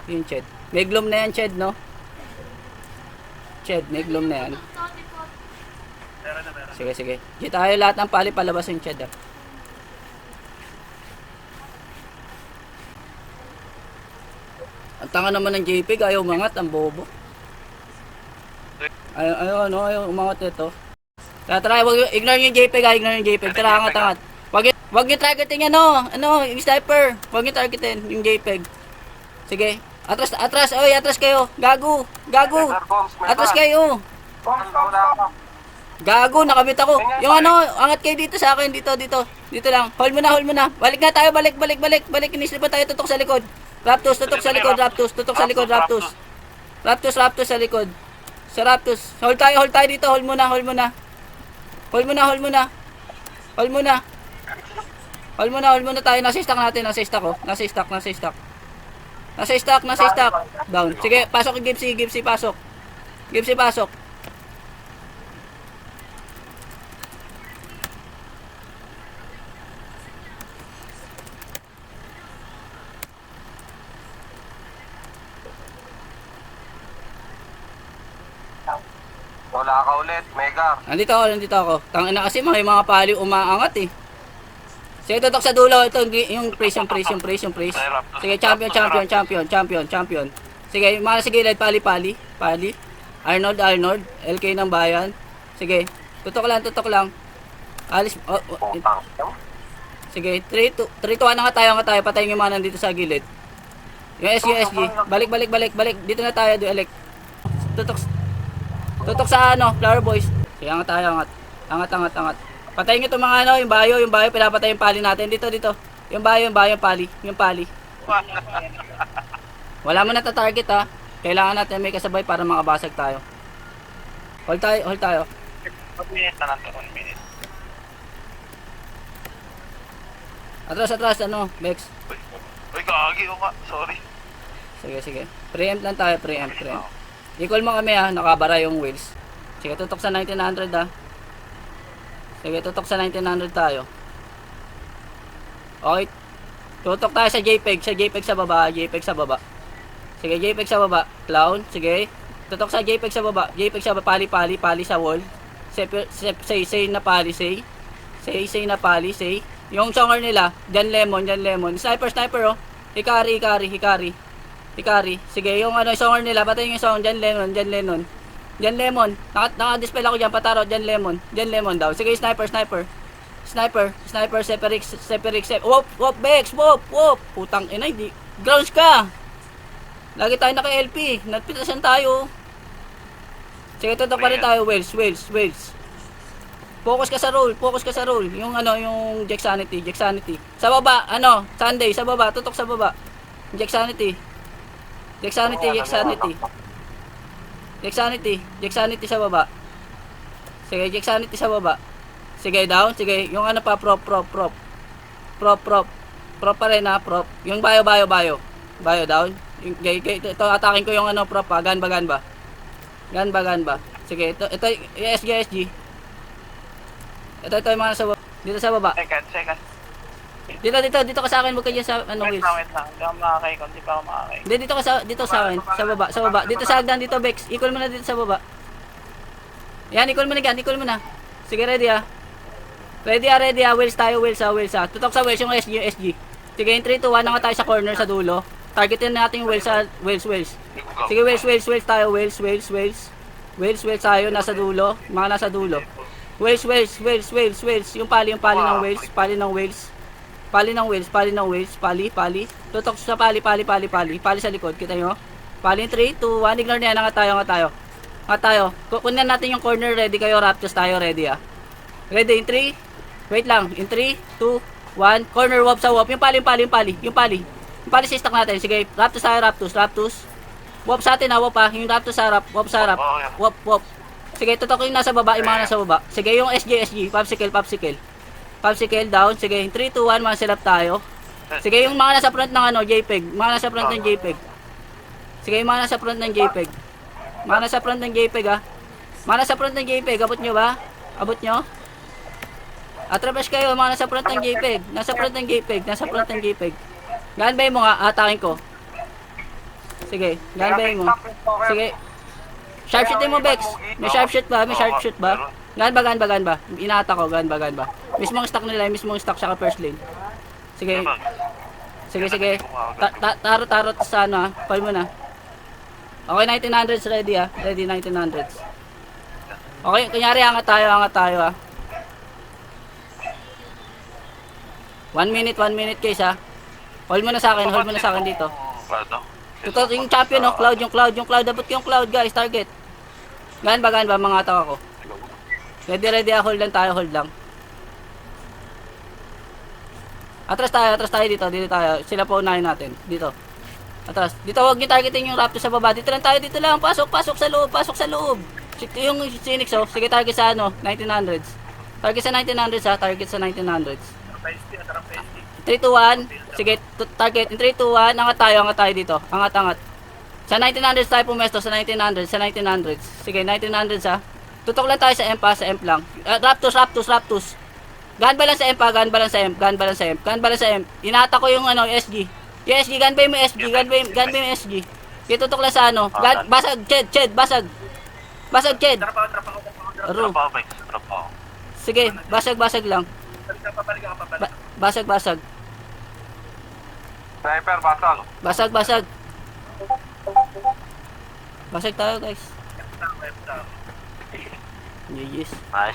Yung Ched. May gloom na yan, Ched, no? Ched, may gloom na yan. Sige, sige. Di tayo lahat ng pali palabas yung Ched, ah. Ang tanga naman ng JPEG, ayaw umangat, ang bobo. Ayaw umangat ito. Tara, ignore yung JPEG, ignore yung JPEG. Tara, angat. Wag yung targeting yung sniper. Wag yung targetin, yung JPEG. Sige. Atras kayo. Gago. Atras kayo. Gago, nakabit ako. Yung angat kayo dito sa akin, dito lang. Hold mo na. Balik na tayo, balik. Inisip pa tayo, tutok sa likod. Raptus, tutok sa likod. Raptus sa likod. Sa Raptus. Hold tayo dito, hold mo na. Hold mo na tayo. Nasa stack natin, nasa stack. Down. Sige, pasok yung Gipsy, pasok. Wala ka ulit, Mega. Nandito ako. Tangina kasi mga pali umaangat eh. Sige, tutok sa dulo. Ito yung praise. Sige, champion. Sige, mga sa gilid, pali. Arnold, LK ng bayan. Sige, tutok lang. Alis, sige, 3-2 na nga tayo. Patayin yung mga nandito sa gilid. Yung SG. Balik. Dito na tayo, elect. Tutok sa Flower Boys. Sige, angat. Patayin nyo itong mga yung bayo, pinapatay yung pali natin. Dito. Yung bayo, yung pali. Wala mo na ta-target ha. Kailangan natin may kasabay para makabasag tayo. Hold tayo. 1 minute na lang to, 1 minute. Atras, Bex. Uy, kagi o nga, sorry. Sige. Preempt lang tayo, preempt. Equal mo kami ha, nakabara yung wheels. Sige, tutok sa 1900 ha. Sige, tutok sa 1900 tayo. Okay. Tutok tayo sa JPEG sa baba. Sige, JPEG sa baba. Clown, sige. Tutok sa JPEG sa baba. Pali sa wall. Say na pali, say. Say na pali, say. Yung songer nila, Jan Lemon. Sniper, oh. Hikari. Sige, yung songer nila, patayin yung song, Jan Lemon. Naka-dispel ako dyan, pataro, Jan Lemon daw. Sige, sniper. Seperix. Wop, Bex, wop. Putang ina, di. Grounds ka. Lagi tayo naka-LP. Nagpitasan tayo. Sige, tutok pa rin tayo, Wales. Focus ka sa roll. Yung Jack Sanity. Sa baba, Sunday, sa baba, tutok sa baba. Jack Sanity sa baba. Sige, Jack Sanity sa baba. Sige, down. Sige, yung prop. Prop pa rin ha, prop. Yung bayo. Bayo down. Ito atakin ko yung prop ha. Gan ba? Sige, ito SG. Ito yung mga nasa baba. Dito sa baba. Second. Dito ka sa akin, huwag ka dyan sa wheels. Wait lang. Hindi ako makakaikon, hindi pa ako makakaikon. Hindi, dito sa akin. Sa baba. Dito sa hagdan, dito Bex. Equal mo na dito sa baba. Yan, equal mo na. Sige, ready ha. Ready ha. Wheels ha. Tutok sa wheels, yung SG. Sige, in 3, 2, 1 na nga tayo sa corner sa dulo. Targetin natin yung wheels sa wheels. Sige, wheels tayo. Wheels tayo, nasa dulo. Mga nasa dulo. Wheels. Yung pali ng wheels. Pali ng wheels. Pali. Tutok sa pali. Pali sa likod. Kita nyo? Pali 3, 2, 1. Ignore niya. Nga tayo. Kukunin natin yung corner. Ready kayo. Raptors tayo. Ready ah. Ready in 3. Wait lang. In 3, 2, 1. Corner wop sa wop. Yung pali sa stock natin. Sige. Raptors tayo. Raptors. Wop sa atin ha. Wop ha. Yung Raptors sa harap. Wop sa harap. Wop. Sige. Tutok yung nasa baba. Yung mga nasa baba. Sige. Yung SG. Popsicle down. Sige, 3, 2, 1, mga silap tayo. Sige, yung mga nasa front ng JPEG. Sige, yung mga nasa front ng JPEG. Abot nyo ba? Atrabash kayo, mga nasa front ng JPEG. Nasa front ng JPEG. Ganbay mo nga, atakin ko. Sige, ganbayin mo. Sige. Sharpshootin mo, Bex. May sharpshoot ba? May sharpshoot ba? Gan ba? Inaata ko, gan ba? Mismong stock nila, mismong stock saka first lane. Sige. Sige. Tarot sa ano, call mo na. Okay, 1900s ready ah. Ready 1900s. Okay, kunyari angat tayo ah. 1 minute case ah. Hold mo na sa akin dito. Ito yung champion oh, yung cloud, dapat yung cloud guys, target. Gaan ba, mga ataw ako. Ready ah, hold lang. Atras tayo dito tayo. Sila po unahin natin, dito. Atras, dito wag niyo targetin yung Raptor sa baba. Dito lang, pasok sa loob. Yung Phoenix oh, sige target sa ano, 1900s. Target sa 1900s ha, target sa 1900s. 3, 2, 1, sige, target, in 3, 2, 1, angat tayo dito, angat. Sa 1900s tayo pumesto, sa 1900s. Sige, 1900s ha. Tutok lang tayo sa M lang. Raptus. Gaan ba lang sa M. Inata ko yung ano, SG. Yung SG, gaan ba yung SG? Tutok lang sa ano, basag, Ched. Basag, Ched. Aro. Sige, basag lang. Basag. Sniper, basag. Basag tayo guys. Yes. Nice.